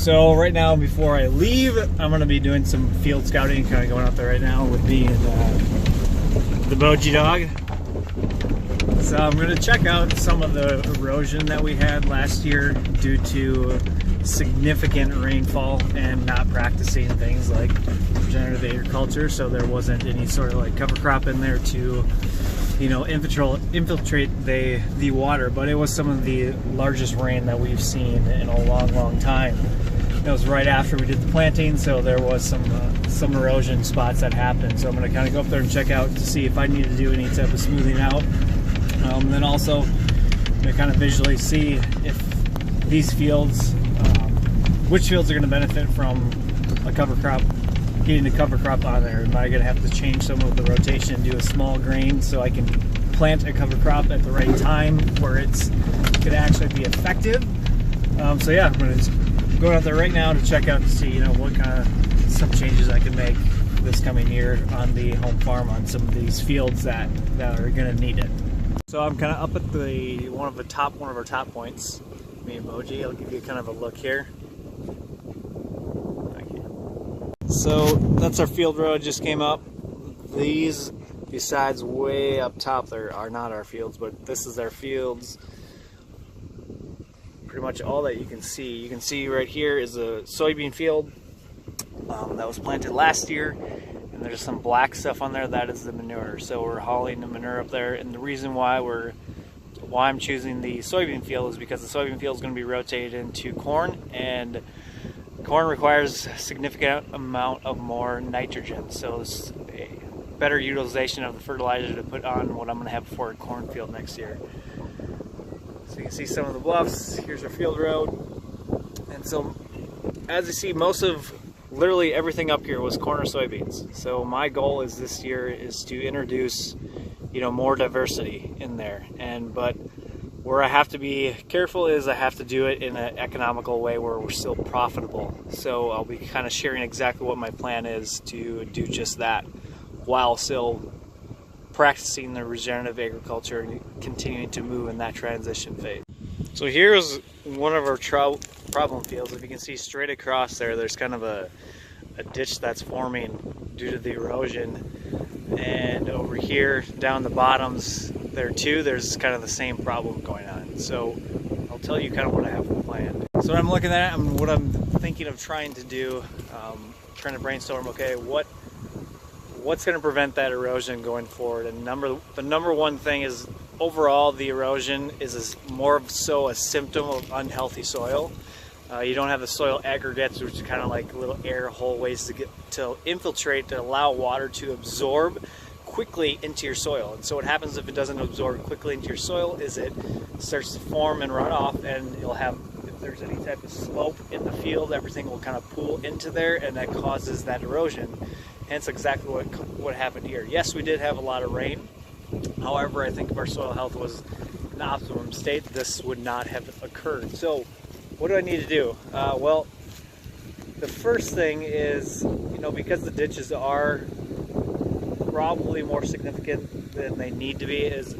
So right now, before I leave, I'm going to be doing some field scouting, kind of going out there right now with me and the Boji dog. So I'm going to check out some of the erosion that we had last year due to significant rainfall and not practicing things like regenerative agriculture. So there wasn't any sort of like cover crop in there to, you know, infiltrate the water. But it was some of the largest rain that we've seen in a long time. It was right after we did the planting, so there was some erosion spots that happened. So I'm going to kind of go up there and check out to see if I need to do any type of smoothing out. Then also to kind of visually see if these fields, which fields are going to benefit from a cover crop, getting the cover crop on there. Am I going to have to change some of the rotation and do a small grain so I can plant a cover crop at the right time where it's going to actually be effective? So yeah, I'm going to go out there right now to check out to see, you know, what kind of some changes I can make this coming year on the home farm on some of these fields that are going to need it. So I'm kind of up at the one of our top points, me and Boji. I'll give you kind of a look here. So that's our field road, just came up. These, besides way up top, there are not our fields, but this is our fields. Pretty much all that you can see. You can see right here is a soybean field that was planted last year, and there's some black stuff on there. That is the manure. So we're hauling the manure up there, and the reason why I'm choosing the soybean field is because the soybean field is going to be rotated into corn, and corn requires a significant amount of more nitrogen. So it's a better utilization of the fertilizer to put on what I'm going to have for a cornfield next year. So you can see some of the bluffs. Here's our field road. And so as you see, most of literally everything up here was corn or soybeans. So my goal is this year is to introduce, you know, more diversity in there. But where I have to be careful is I have to do it in an economical way where we're still profitable. So I'll be kind of sharing exactly what my plan is to do just that while still practicing the regenerative agriculture and continuing to move in that transition phase. So here's one of our problem fields. If you can see straight across there, there's kind of a ditch that's forming due to the erosion. And over here down the bottoms there too, there's kind of the same problem going on. So I'll tell you kind of what I have planned. So what I'm looking at and what I'm thinking of trying to do, trying to brainstorm, okay, what's going to prevent that erosion going forward? And the number one thing is overall the erosion is more so a symptom of unhealthy soil. You don't have the soil aggregates, which is kind of like little air hole ways to infiltrate, to allow water to absorb quickly into your soil. And so what happens if it doesn't absorb quickly into your soil is it starts to form and run off, and you'll have, if there's any type of slope in the field, everything will kind of pool into there, and that causes that erosion. Hence exactly what happened here. Yes, we did have a lot of rain. However, I think if our soil health was in optimum state, this would not have occurred. So what do I need to do? Well, the first thing is, you know, because the ditches are probably more significant than they need to be, is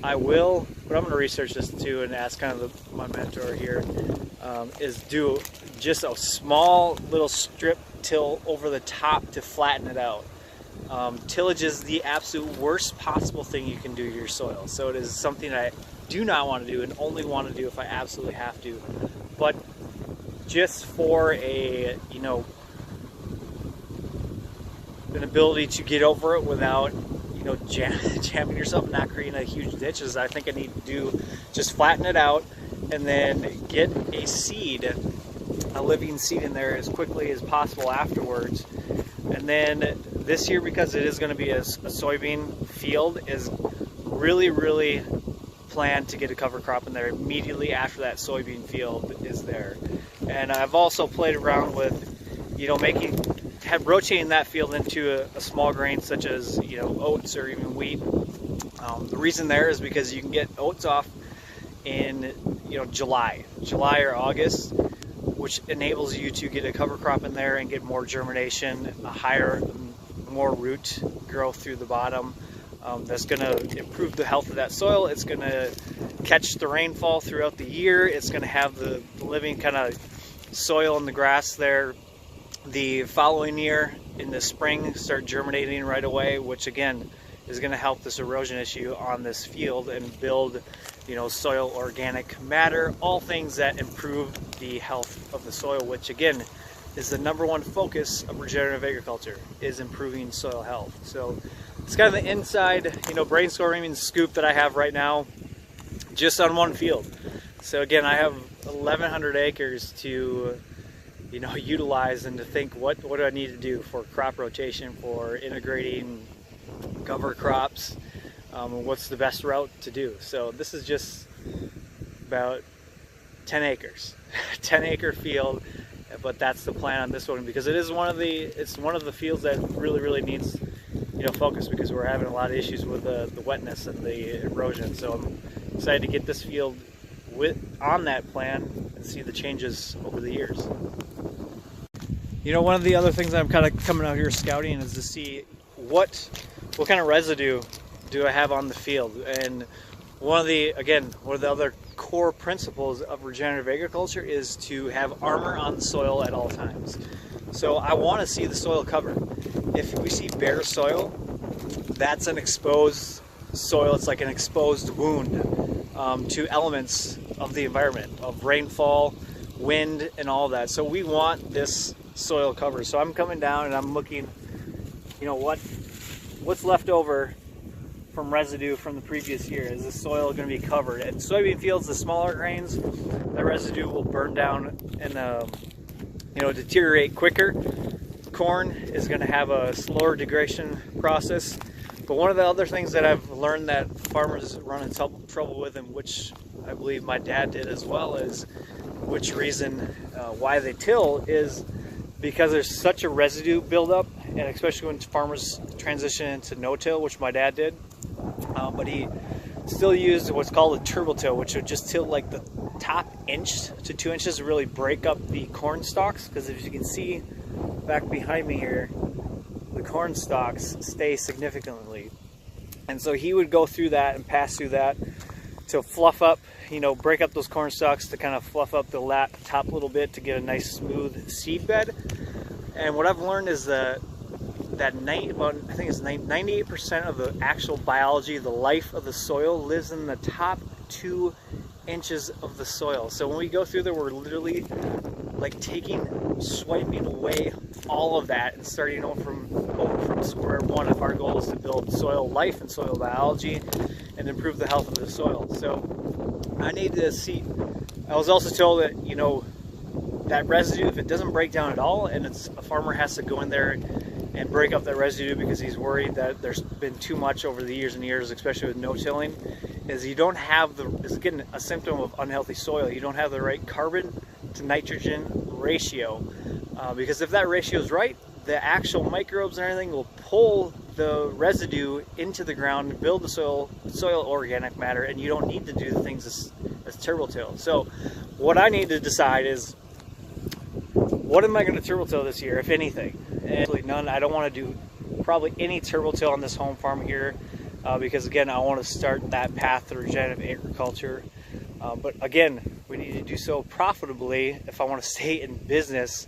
but I'm going to research this too and ask kind of my mentor here, is do just a small little strip till over the top to flatten it out. Tillage is the absolute worst possible thing you can do to your soil. So it is something I do not want to do and only want to do if I absolutely have to. But just for a, you know, an ability to get over it without, you know, jamming yourself and not creating a huge ditch, is I think I need to do just flatten it out and then get a seed, a living seed in there as quickly as possible afterwards. And then this year, because it is going to be a soybean field, is really plan to get a cover crop in there immediately after that soybean field is there. And I've also played around with, you know, rotating that field into a small grain such as, you know, oats or even wheat. The reason there is because you can get oats off in, you know, July or August, which enables you to get a cover crop in there and get more germination, more root growth through the bottom. That's going to improve the health of that soil. It's going to catch the rainfall throughout the year. It's going to have the living kind of soil and the grass there the following year in the spring start germinating right away, which again is going to help this erosion issue on this field and build, you know, soil organic matter, all things that improve the health of the soil, which again is the #1 focus of regenerative agriculture, is improving soil health. So it's kind of the inside, you know, brainstorming scoop that I have right now just on one field. So again, I have 1,100 acres to, you know, utilize and to think what do I need to do for crop rotation, for integrating cover crops, what's the best route to do. So this is just about 10 acres, 10-acre field, but that's the plan on this one, because it is one of the fields that really needs, you know, focus, because we're having a lot of issues with the wetness and the erosion. So I'm excited to get this field on that plan and see the changes over the years. You know, one of the other things I'm kind of coming out here scouting is to see what kind of residue do I have on the field. And one of the other core principles of regenerative agriculture is to have armor on the soil at all times. So I want to see the soil covered. If we see bare soil, that's an exposed soil. It's like an exposed wound to elements of the environment, of rainfall, wind, and all that. So we want this soil covered. So I'm coming down and I'm looking, you know, what's left over from residue from the previous year. Is the soil going to be covered? And soybean fields, the smaller grains, the residue will burn down and you know, deteriorate quicker. Corn is going to have a slower degradation process. But one of the other things that I've learned that farmers run into trouble with, and which I believe my dad did as well, is which reason why they till is because there's such a residue buildup, and especially when farmers transition into no-till, which my dad did, but he still used what's called a turbo till, which would just till like the top 1 to 2 inches to really break up the corn stalks. Because if you can see back behind me here, the corn stalks stay significantly, and so he would go through that and pass through that to fluff up, you know, break up those corn stalks to kind of fluff up the top a little bit to get a nice smooth seed bed. And what I've learned is that I think it's 98% of the actual biology, the life of the soil, lives in the top 2 inches of the soil. So when we go through there, we're literally like swiping away all of that and starting over from square one if our goal is to build soil life and soil biology and improve the health of the soil. So I need to see. I was also told that, you know, that residue, if it doesn't break down at all, and a farmer has to go in there and break up that residue because he's worried that there's been too much over the years and years, especially with no-tilling, is you don't have is getting a symptom of unhealthy soil. You don't have the right carbon to nitrogen ratio, because if that ratio is right, the actual microbes and everything will pull the residue into the ground and build the soil organic matter, and you don't need to do the things as turbo till. So what I need to decide is, what am I going to turbo till this year, if anything? And actually none. I don't want to do probably any turbo till on this home farm here, because again, I want to start that path to regenerative agriculture. But again, we need to do so profitably if I want to stay in business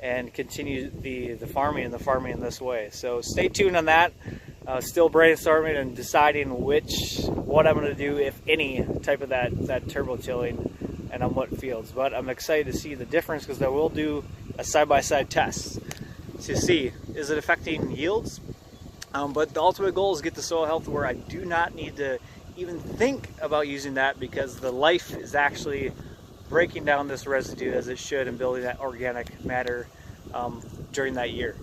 and continue the farming in this way. So stay tuned on that. Still brainstorming and deciding what I'm going to do, if any, type of that turbo tilling and on what fields. But I'm excited to see the difference, because I will do a side-by-side test to see, is it affecting yields? But the ultimate goal is get the soil health where I do not need to even think about using that, because the life is actually breaking down this residue as it should and building that organic matter during that year.